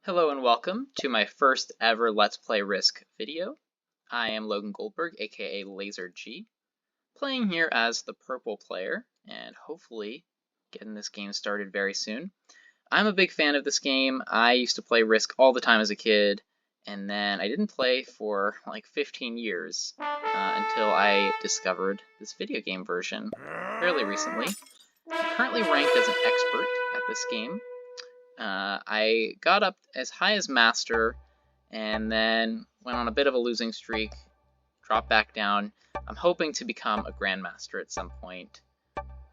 Hello and welcome to my first ever Let's Play Risk video. I am Logan Goldberg, aka Laser G, playing here as the purple player, and hopefully getting this game started very soon. I'm a big fan of this game. I used to play Risk all the time as a kid, and then I didn't play for like 15 years until I discovered this video game version fairly recently. I'm currently ranked as an expert at this game. I got up as high as Master, and then went on a bit of a losing streak, dropped back down. I'm hoping to become a Grandmaster at some point.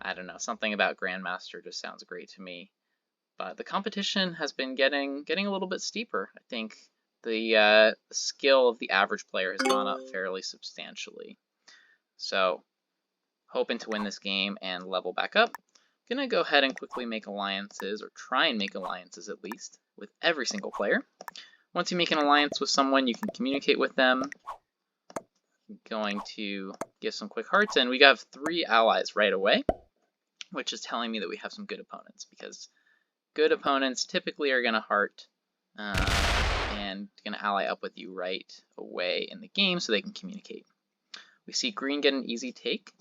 I don't know, something about Grandmaster just sounds great to me. But the competition has been getting a little bit steeper. I think the skill of the average player has gone up fairly substantially. So, hoping to win this game and level back up. I'm going to go ahead and quickly make alliances, or try and make alliances at least, with every single player. Once you make an alliance with someone, you can communicate with them. I'm going to give some quick hearts, and we got 3 allies right away, which is telling me that we have some good opponents, because good opponents typically are going to heart and going to ally up with you right away in the game so they can communicate. We see green get an easy take.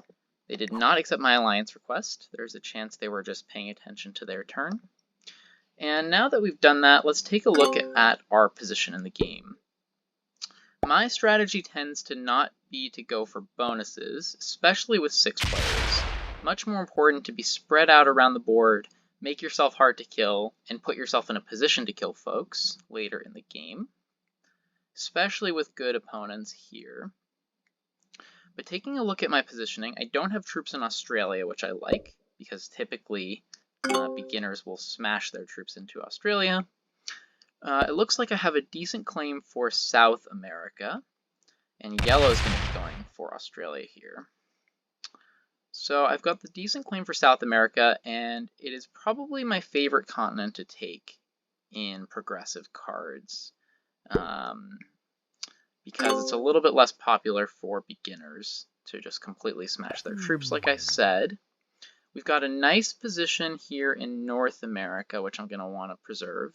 They did not accept my alliance request. There's a chance they were just paying attention to their turn. And now that we've done that, let's take a look at our position in the game. My strategy tends to not be to go for bonuses, especially with 6 players. Much more important to be spread out around the board, make yourself hard to kill, and put yourself in a position to kill folks later in the game, especially with good opponents here. But taking a look at my positioning, I don't have troops in Australia, which I like, because typically beginners will smash their troops into Australia. It looks like I have a decent claim for South America, and yellow is going to be going for Australia here. So I've got the decent claim for South America, and it is probably my favorite continent to take in progressive cards. Because it's a little bit less popular for beginners to just completely smash their troops, like I said. We've got a nice position here in North America, which I'm going to want to preserve.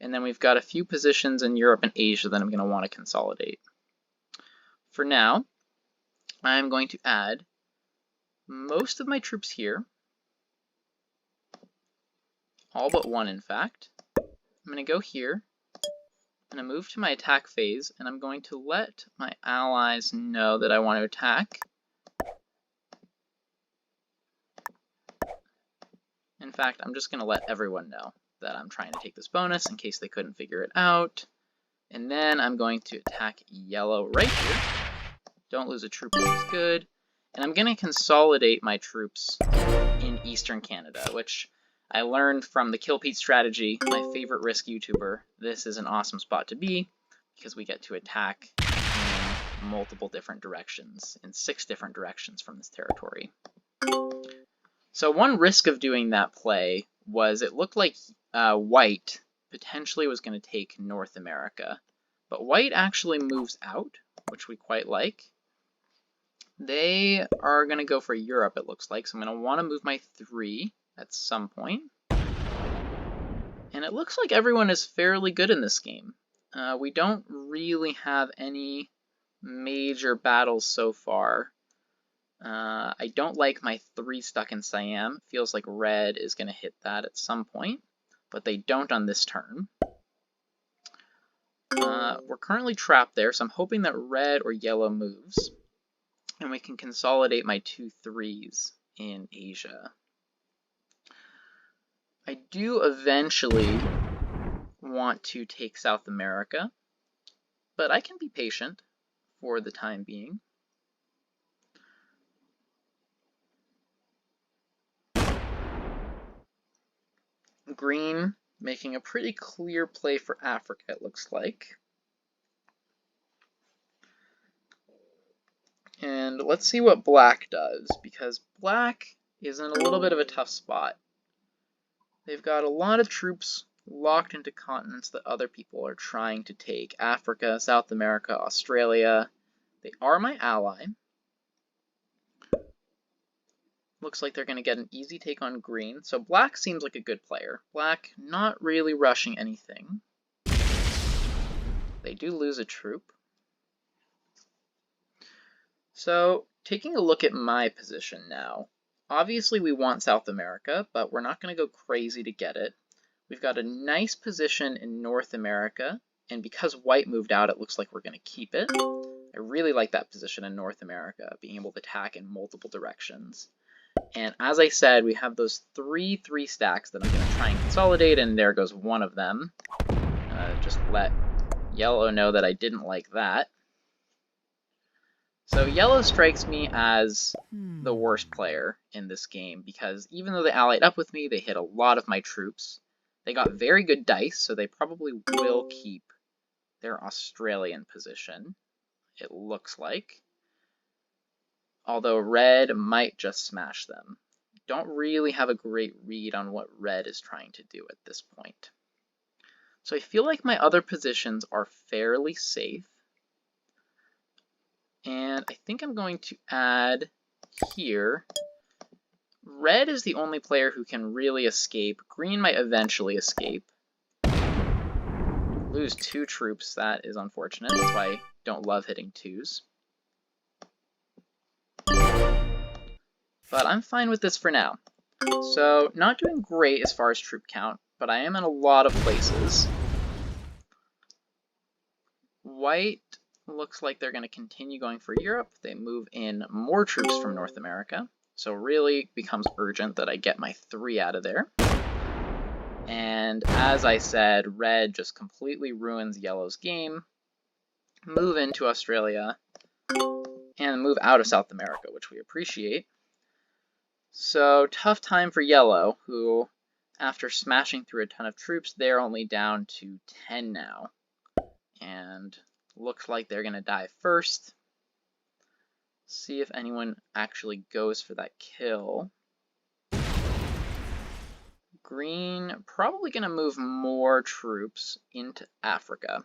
And then we've got a few positions in Europe and Asia that I'm going to want to consolidate. For now, I'm going to add most of my troops here. All but one, in fact. I'm going to go here. I'm going to move to my attack phase, and I'm going to let my allies know that I want to attack. In fact, I'm just going to let everyone know that I'm trying to take this bonus in case they couldn't figure it out. And then I'm going to attack yellow right here. Don't lose a troop, which is good. And I'm going to consolidate my troops in Eastern Canada, which I learned from the Kill Pete strategy, my favorite Risk YouTuber. This is an awesome spot to be, because we get to attack in multiple different directions, in 6 different directions from this territory. So one risk of doing that play was it looked like white potentially was going to take North America, but white actually moves out, which we quite like. They are going to go for Europe, it looks like, so I'm going to want to move my 3 at some point. And it looks like everyone is fairly good in this game. We don't really have any major battles so far. I don't like my 3 stuck in Siam. Feels like red is going to hit that at some point, but they don't on this turn. We're currently trapped there, so I'm hoping that red or yellow moves, and we can consolidate my 2 3s in Asia. I do eventually want to take South America, but I can be patient for the time being. Green making a pretty clear play for Africa, it looks like. And let's see what black does, because black is in a little bit of a tough spot. They've got a lot of troops locked into continents that other people are trying to take. Africa, South America, Australia. They are my ally. Looks like they're going to get an easy take on green. So black seems like a good player. Black not really rushing anything. They do lose a troop. So, taking a look at my position now. Obviously, we want South America, but we're not going to go crazy to get it. We've got a nice position in North America, and because white moved out, it looks like we're going to keep it. I really like that position in North America, being able to attack in multiple directions. And as I said, we have those three stacks that I'm going to try and consolidate, and there goes one of them. Just let yellow know that I didn't like that. So yellow strikes me as the worst player in this game, because even though they allied up with me, they hit a lot of my troops. They got very good dice, so they probably will keep their Australian position, it looks like. Although red might just smash them. Don't really have a great read on what red is trying to do at this point. So I feel like my other positions are fairly safe. And I think I'm going to add here. Red is the only player who can really escape. Green might eventually escape. Lose 2 troops, that is unfortunate. That's why I don't love hitting 2s. But I'm fine with this for now. So, not doing great as far as troop count, but I am in a lot of places. White looks like they're going to continue going for Europe. They move in more troops from North America. So really becomes urgent that I get my 3 out of there. And as I said, red just completely ruins yellow's game. Move into Australia and move out of South America, which we appreciate. So tough time for yellow, who after smashing through a ton of troops, they're only down to 10 now. And looks like they're going to die first. See if anyone actually goes for that kill. Green probably going to move more troops into Africa.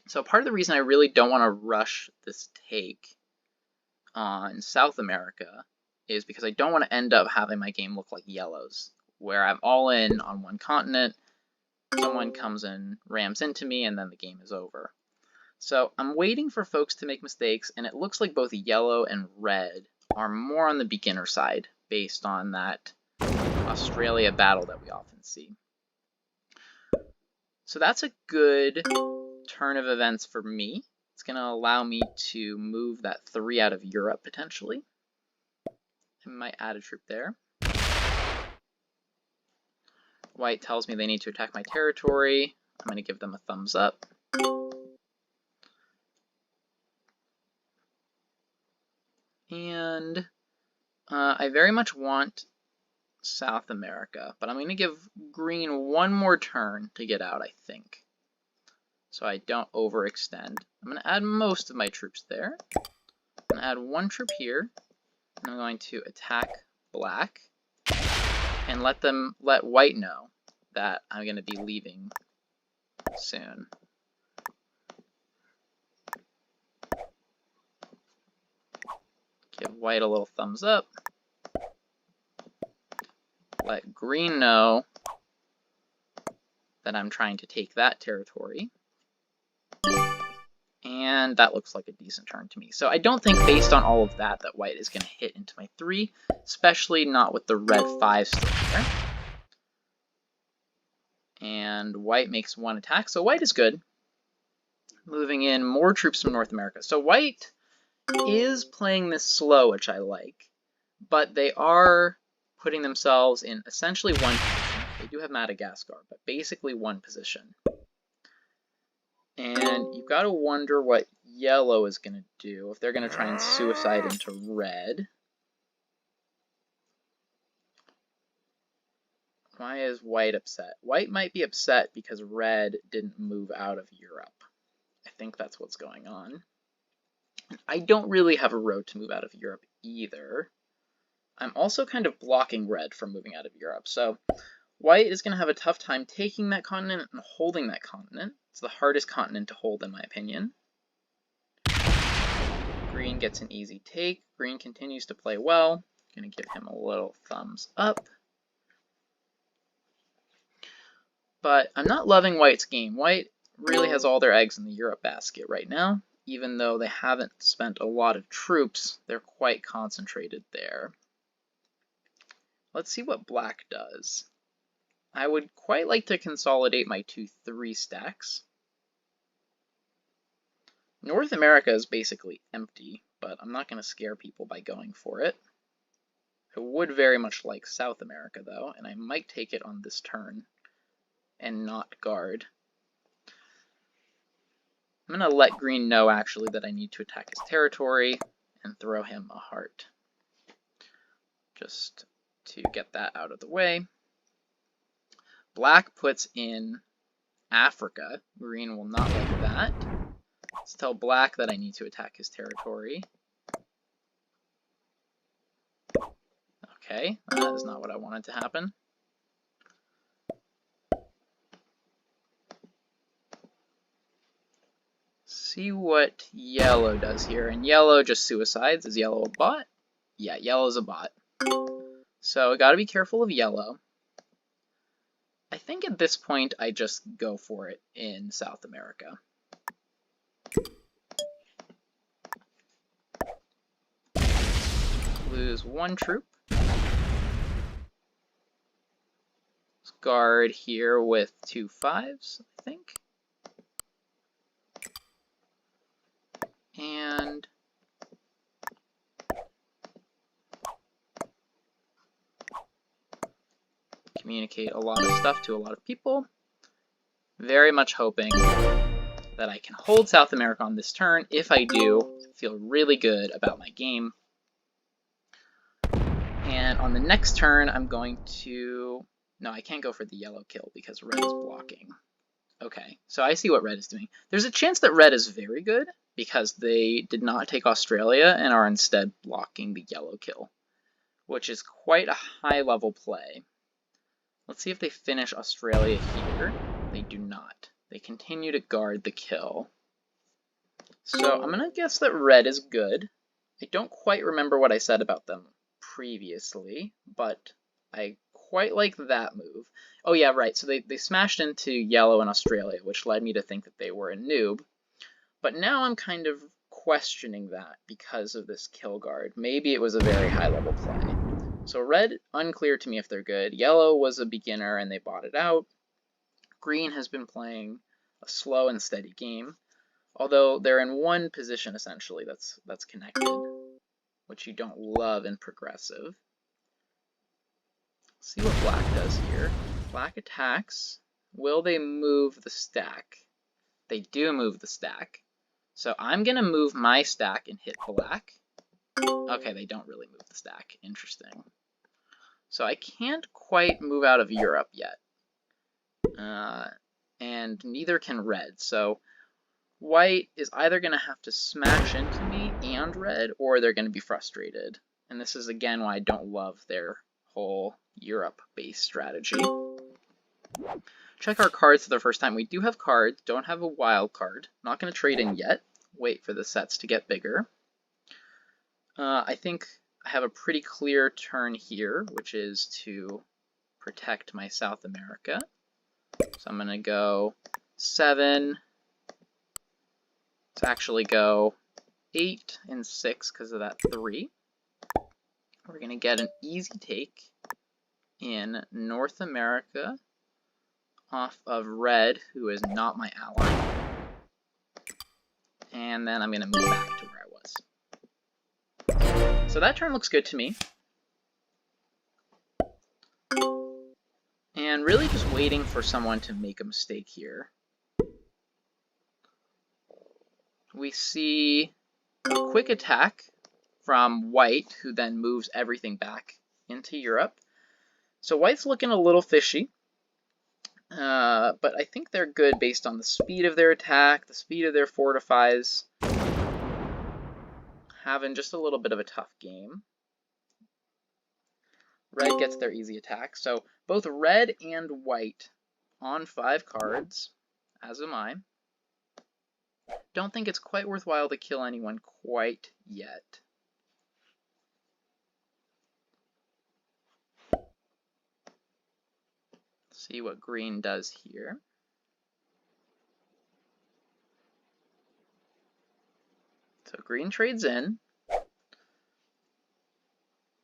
So part of the reason I really don't want to rush this take on South America is because I don't want to end up having my game look like yellow's, where I'm all in on one continent, someone comes and rams into me, and then the game is over. So I'm waiting for folks to make mistakes, and it looks like both yellow and red are more on the beginner side based on that Australia battle that we often see. So that's a good turn of events for me. It's going to allow me to move that 3 out of Europe potentially. I might add a troop there. White tells me they need to attack my territory. I'm going to give them a thumbs up. And I very much want South America, but I'm going to give green one more turn to get out, I think, so I don't overextend. I'm going to add most of my troops there. I'm going to add 1 troop here, and I'm going to attack black and let white know that I'm going to be leaving soon. Give white a little thumbs up. Let green know that I'm trying to take that territory. And that looks like a decent turn to me. So I don't think based on all of that white is going to hit into my 3, especially not with the red 5 still there. And white makes 1 attack, so white is good. Moving in more troops from North America. So white is playing this slow, which I like, but they are putting themselves in essentially 1 position. They do have Madagascar, but basically 1 position. And you've got to wonder what yellow is going to do, if they're going to try and suicide into red. Why is white upset? White might be upset because red didn't move out of Europe. I think that's what's going on. I don't really have a road to move out of Europe either. I'm also kind of blocking red from moving out of Europe, so white is going to have a tough time taking that continent and holding that continent. It's the hardest continent to hold in my opinion. Green gets an easy take. Green continues to play well. Going to give him a little thumbs up. But I'm not loving white's game. White really has all their eggs in the Europe basket right now. Even though they haven't spent a lot of troops, they're quite concentrated there. Let's see what black does. I would quite like to consolidate my 2-3 stacks. North America is basically empty, but I'm not going to scare people by going for it. I would very much like South America, though, and I might take it on this turn and not guard. I'm going to let green know, actually, that I need to attack his territory and throw him a heart, just to get that out of the way. Black puts in Africa. Green will not like that. Let's tell black that I need to attack his territory. Okay, that is not what I wanted to happen. See what yellow does here. And yellow just suicides. Is yellow a bot? Yeah, yellow's a bot. So I gotta be careful of yellow. I think at this point I just go for it in South America. Lose 1 troop. Let's guard here with 2 5s, I think. And communicate a lot of stuff to a lot of people. Very much hoping that I can hold South America on this turn. If I do, I feel really good about my game. And on the next turn, I'm going to... No, I can't go for the yellow kill because red is blocking. Okay, so I see what red is doing. There's a chance that red is very good because they did not take Australia and are instead blocking the yellow kill, which is quite a high-level play. Let's see if they finish Australia here. They do not. They continue to guard the kill. So I'm going to guess that red is good. I don't quite remember what I said about them previously, but I quite like that move. Oh yeah, right, so they smashed into yellow in Australia, which led me to think that they were a noob. But now I'm kind of questioning that because of this kill guard. Maybe it was a very high-level play. So red, unclear to me if they're good. Yellow was a beginner and they bought it out. Green has been playing a slow and steady game, although they're in one position essentially that's connected, which you don't love in progressive. Let's see what black does here. Black attacks. Will they move the stack? They do move the stack. So I'm going to move my stack and hit black. Okay, they don't really move the stack. Interesting. So I can't quite move out of Europe yet. And neither can red. So white is either going to have to smash into me and red, or they're going to be frustrated. And this is, again, why I don't love their whole Europe-based strategy. Check our cards for the first time. We do have cards, don't have a wild card. Not going to trade in yet. Wait for the sets to get bigger. I think I have a pretty clear turn here, which is to protect my South America. So I'm going to go 7. Let's actually go 8 and 6 because of that 3. We're going to get an easy take in North America off of red, who is not my ally. And then I'm going to move back to where I was. So that turn looks good to me. And really just waiting for someone to make a mistake here. We see a quick attack from white, who then moves everything back into Europe. So white's looking a little fishy. But I think they're good based on the speed of their attack, the speed of their fortifies. Having just a little bit of a tough game. Red gets their easy attack. So both red and white on 5 cards, as am I. Don't think it's quite worthwhile to kill anyone quite yet. See what green does here. So green trades in.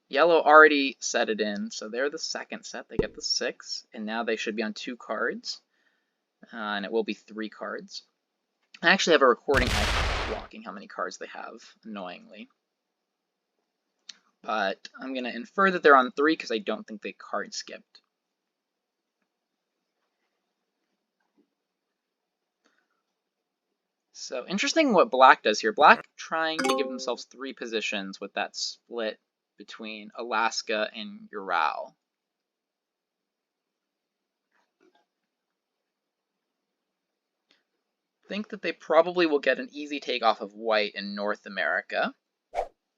Yellow already set it in, so they're the second set. They get the 6, and now they should be on 2 cards, and it will be 3 cards. I actually have a recording blocking how many cards they have, annoyingly. But I'm going to infer that they're on 3 because I don't think they card skipped. So interesting what black does here. Black trying to give themselves 3 positions with that split between Alaska and Ural. Think that they probably will get an easy take off of white in North America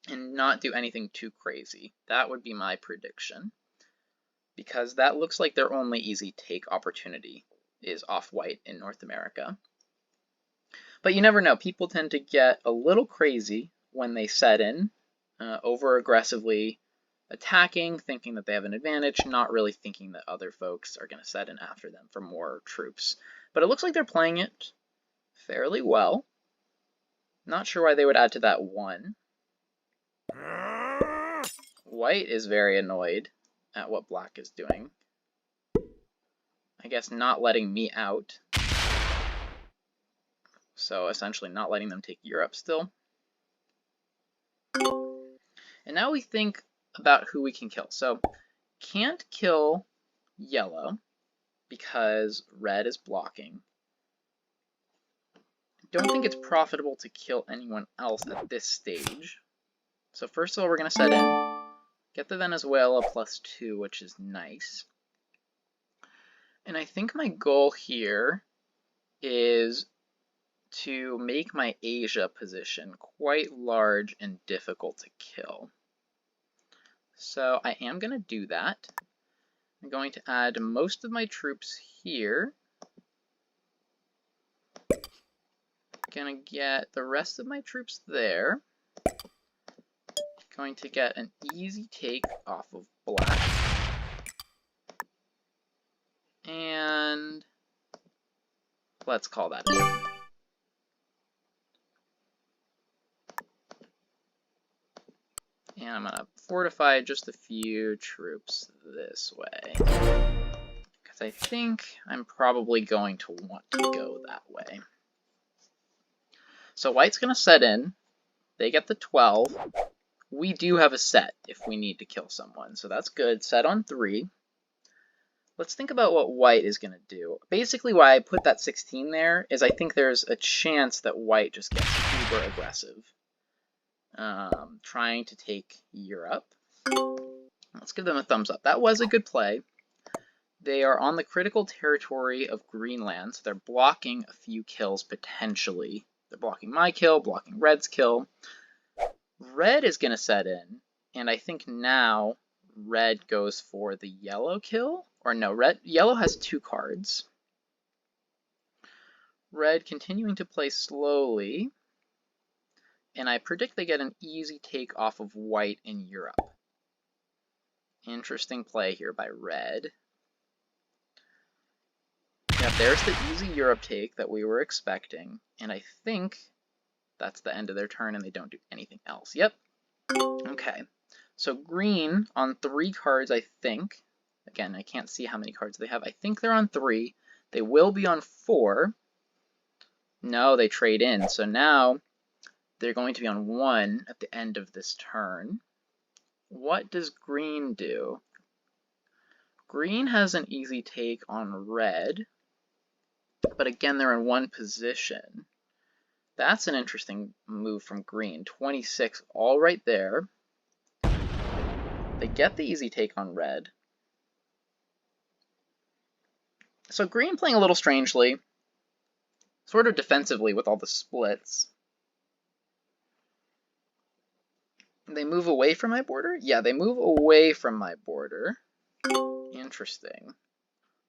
and not do anything too crazy. That would be my prediction, because that looks like their only easy take opportunity is off white in North America. But you never know. People tend to get a little crazy when they set in, over aggressively attacking, thinking that they have an advantage, not really thinking that other folks are going to set in after them for more troops. But it looks like they're playing it fairly well. Not sure why they would add to that 1. White is very annoyed at what black is doing. I guess not letting me out. So essentially not letting them take Europe still. And now we think about who we can kill. So can't kill yellow because red is blocking. Don't think it's profitable to kill anyone else at this stage. So first of all, we're going to set in. Get the Venezuela +2, which is nice. And I think my goal here is to make my Asia position quite large and difficult to kill. So I am going to do that. I'm going to add most of my troops here. Gonna get the rest of my troops there. Going to get an easy take off of black. And let's call that it. And I'm going to fortify just a few troops this way, because I think I'm probably going to want to go that way. So white's going to set in. They get the 12. We do have a set if we need to kill someone, so that's good. Set on 3. Let's think about what white is going to do. Basically why I put that 16 there is I think there's a chance that white just gets uber aggressive. Trying to take Europe. Let's give them a thumbs up. That was a good play. They are on the critical territory of Greenland, so they're blocking a few kills potentially. They're blocking my kill, blocking red's kill. Red is going to set in, and I think now red goes for the yellow kill. Or no, yellow has 2 cards. Red continuing to play slowly. And I predict they get an easy take off of white in Europe. Interesting play here by red. Yeah, there's the easy Europe take that we were expecting. And I think that's the end of their turn and they don't do anything else. Yep. Okay. So green on 3 cards, I think. Again, I can't see how many cards they have. I think they're on 3. They will be on 4. No, they trade in. So now they're going to be on 1 at the end of this turn. What does green do? Green has an easy take on red, but again, they're in 1 position. That's an interesting move from green. 26 all right there. They get the easy take on red. So green playing a little strangely, sort of defensively with all the splits. They move away from my border? Yeah, they move away from my border. Interesting.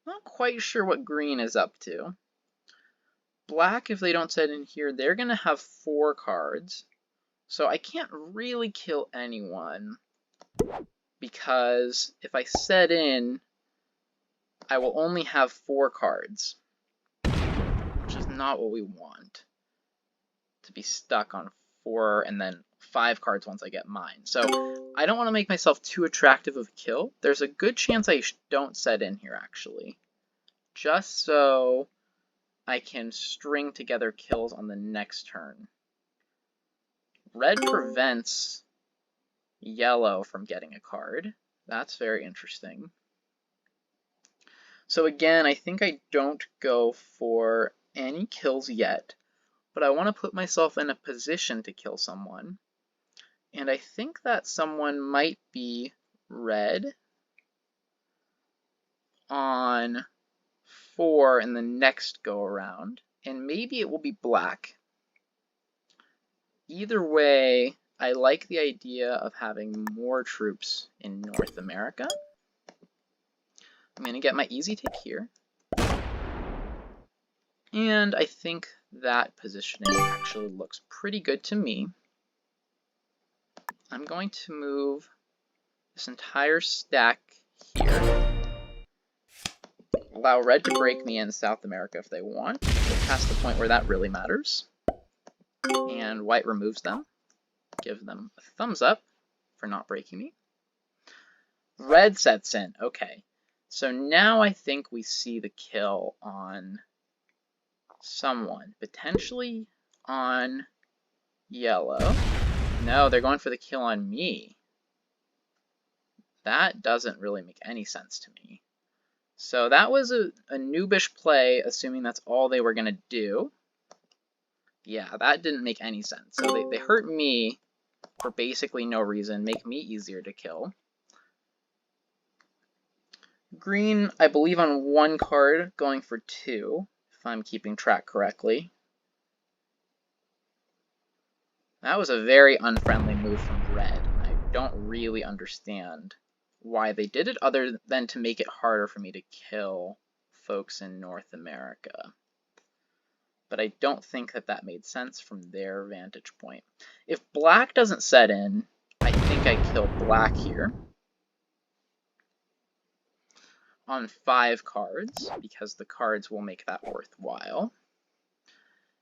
Not quite sure what green is up to. Black, if they don't set in here, they're going to have 4 cards. So I can't really kill anyone, because if I set in, I will only have 4 cards, which is not what we want. To be stuck on 4 and then 5 cards once I get mine. So I don't want to make myself too attractive of a kill. There's a good chance I don't set in here, actually. Just so I can string together kills on the next turn. Red prevents yellow from getting a card. That's very interesting. So again, I think I don't go for any kills yet, but I want to put myself in a position to kill someone. And I think that someone might be red on 4 in the next go around, and maybe it will be black. Either way, I like the idea of having more troops in North America. I'm going to get my easy take here. And I think that positioning actually looks pretty good to me. I'm going to move this entire stack here. Allow red to break me in South America if they want. Get past the point where that really matters. And white removes them. Give them a thumbs up for not breaking me. Red sets in. Okay. So now I think we see the kill on someone. Potentially on yellow. No, they're going for the kill on me. That doesn't really make any sense to me. So that was a noobish play, assuming that's all they were going to do. Yeah, that didn't make any sense. So they hurt me for basically no reason, make me easier to kill. Green, I believe on 1 card, going for 2, if I'm keeping track correctly. That was a very unfriendly move from red. I don't really understand why they did it, other than to make it harder for me to kill folks in North America. But I don't think that that made sense from their vantage point. If black doesn't set in, I think I kill black here on 5 cards, because the cards will make that worthwhile.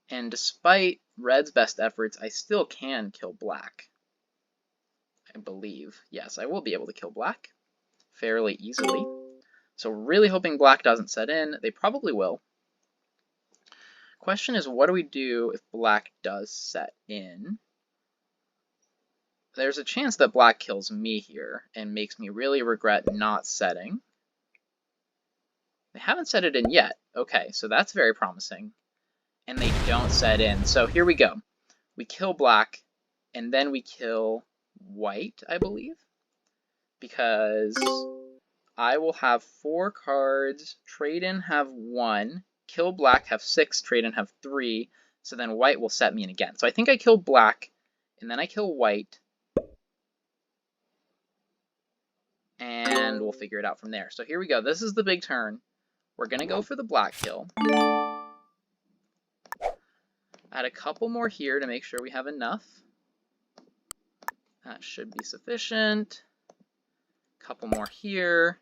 And despite red's best efforts, I still can kill black. I believe. Yes, I will be able to kill black fairly easily. So really hoping black doesn't set in. They probably will. Question is, what do we do if black does set in? There's a chance that black kills me here and makes me really regret not setting. They haven't set it in yet. Okay, so that's very promising. And they don't set in. So here we go. We kill black, and then we kill white, I believe. Because I will have 4 cards, trade in have 1, kill black have 6, trade in have 3, so then white will set me in again. So I think I kill black, and then I kill white, and we'll figure it out from there. So here we go. This is the big turn. We're going to go for the black kill. Add a couple more here to make sure we have enough. That should be sufficient. Couple more here.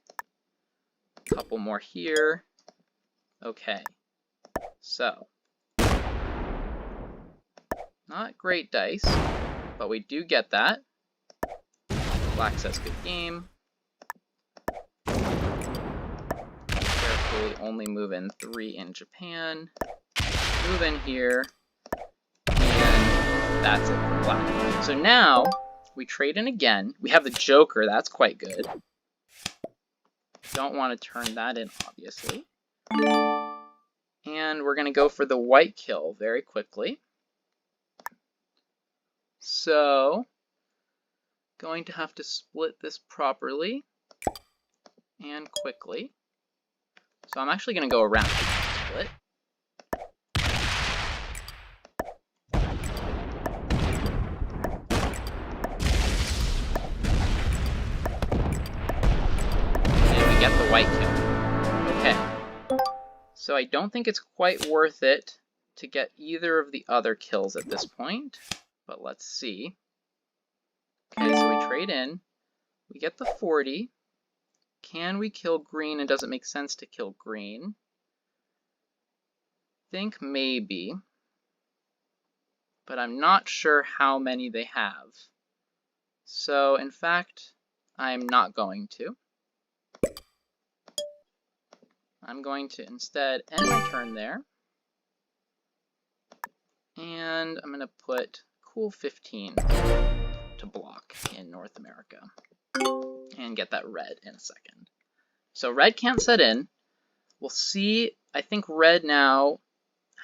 Couple more here. Okay. So, not great dice, but we do get that. Black says good game. Carefully only move in 3 in Japan. Move in here. And that's it for black. So now, we trade in again. We have the Joker, that's quite good. Don't want to turn that in, obviously. And we're going to go for the white kill very quickly. So, going to have to split this properly and quickly. So I'm actually going to go around the split. Get the white kill. Okay. So I don't think it's quite worth it to get either of the other kills at this point, but let's see. Okay, so we trade in. We get the 40. Can we kill green? And does it make sense to kill green? Think maybe. but I'm not sure how many they have. So, in fact, I'm not going to. I'm going to instead end my turn there. And I'm going to put cool 15 to block in North America. And get that red in a second. So red can't set in. We'll see. I think red now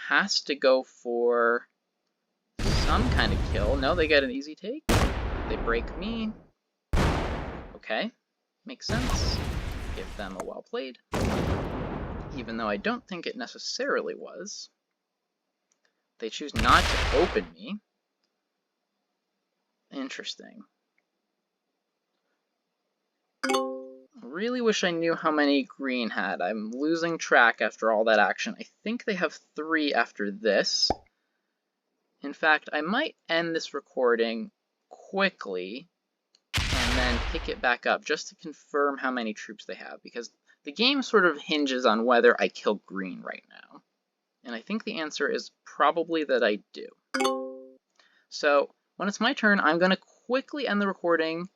has to go for some kind of kill. No, they get an easy take. They break me. Okay, makes sense. Give them a well played. Even though I don't think it necessarily was. They choose not to open me. Interesting. Really wish I knew how many green had. I'm losing track after all that action. I think they have 3 after this. In fact, I might end this recording quickly and then pick it back up just to confirm how many troops they have, because the game sort of hinges on whether I kill green right now. And I think the answer is probably that I do. So when it's my turn, I'm going to quickly end the recording,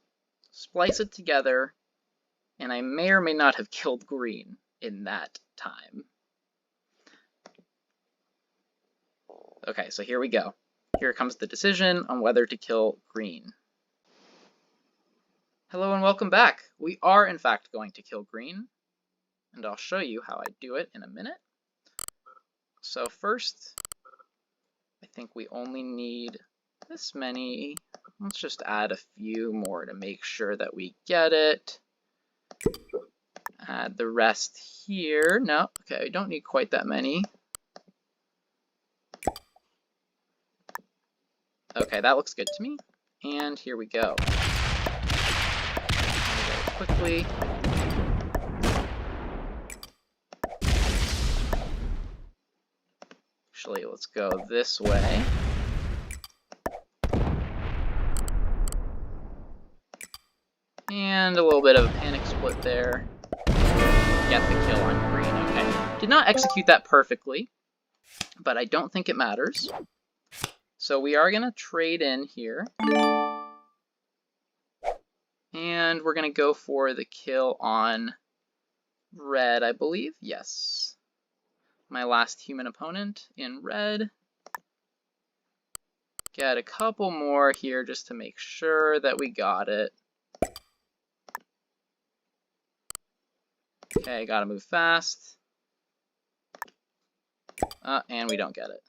splice it together, and I may or may not have killed green in that time. Okay, so here we go. Here comes the decision on whether to kill green. Hello and welcome back. We are in fact going to kill green, and I'll show you how I do it in a minute. So first, I think we only need this many. Let's just add a few more to make sure that we get it. Add the rest here. No, okay, we don't need quite that many. Okay, that looks good to me. And here we go. Very quickly. Actually, let's go this way. And a little bit of a panic split there. Get the kill on green. Okay. Did not execute that perfectly, but I don't think it matters. So we are going to trade in here. And we're going to go for the kill on red, I believe. Yes. My last human opponent in red. Get a couple more here just to make sure that we got it. Okay, gotta move fast. And we don't get it.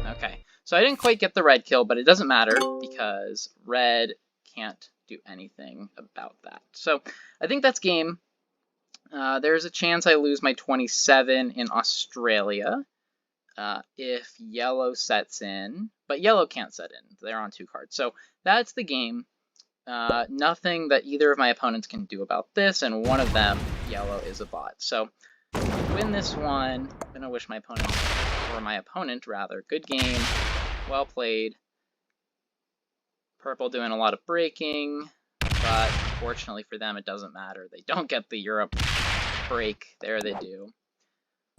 Okay, so I didn't quite get the red kill, but it doesn't matter because red can't do anything about that. So I think that's game. There's a chance I lose my 27 in Australia if yellow sets in, but yellow can't set in. They're on 2 cards. So that's the game. Nothing that either of my opponents can do about this, and one of them, yellow, is a bot. So win this one. I'm gonna wish my opponent, or my opponent rather, good game, well played. Purple doing a lot of breaking, but unfortunately for them it doesn't matter. They don't get the Europe break. There they do.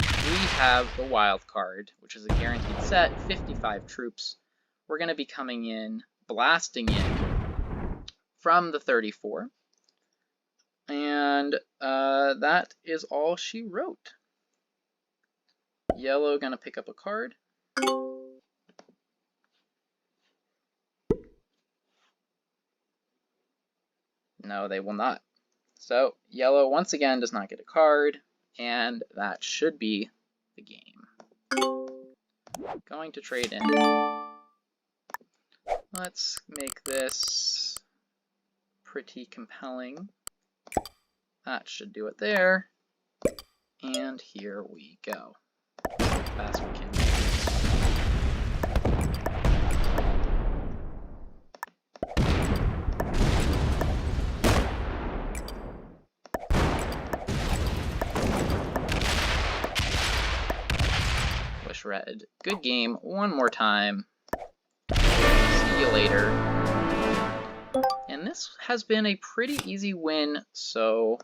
We have the wild card, which is a guaranteed set, 55 troops. We're going to be coming in, blasting in from the 34. And that is all she wrote. Yellow going to pick up a card. No, they will not. So yellow once again does not get a card, and that should be the game. Going to trade in. Let's make this pretty compelling. That should do it there. And here we go. Fast we can. Wish red. Good game. One more time. See you later. And this has been a pretty easy win so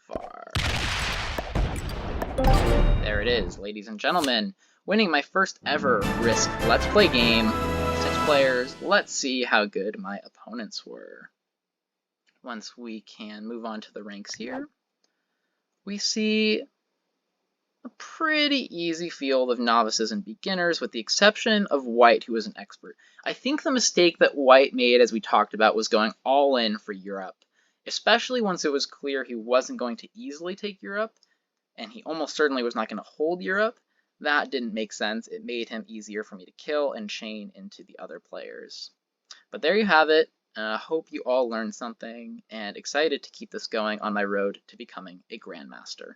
far. There it is, ladies and gentlemen. Winning my first ever Risk Let's Play game. 6 players. Let's see how good my opponents were. Once we can move on to the ranks here, we see a pretty easy field of novices and beginners, with the exception of White, who is an expert. I think the mistake that White made, as we talked about, was going all in for Europe, especially once it was clear he wasn't going to easily take Europe, and he almost certainly was not going to hold Europe. That didn't make sense. It made him easier for me to kill and chain into the other players. But there you have it. Hope you all learned something, and excited to keep this going on my road to becoming a Grandmaster.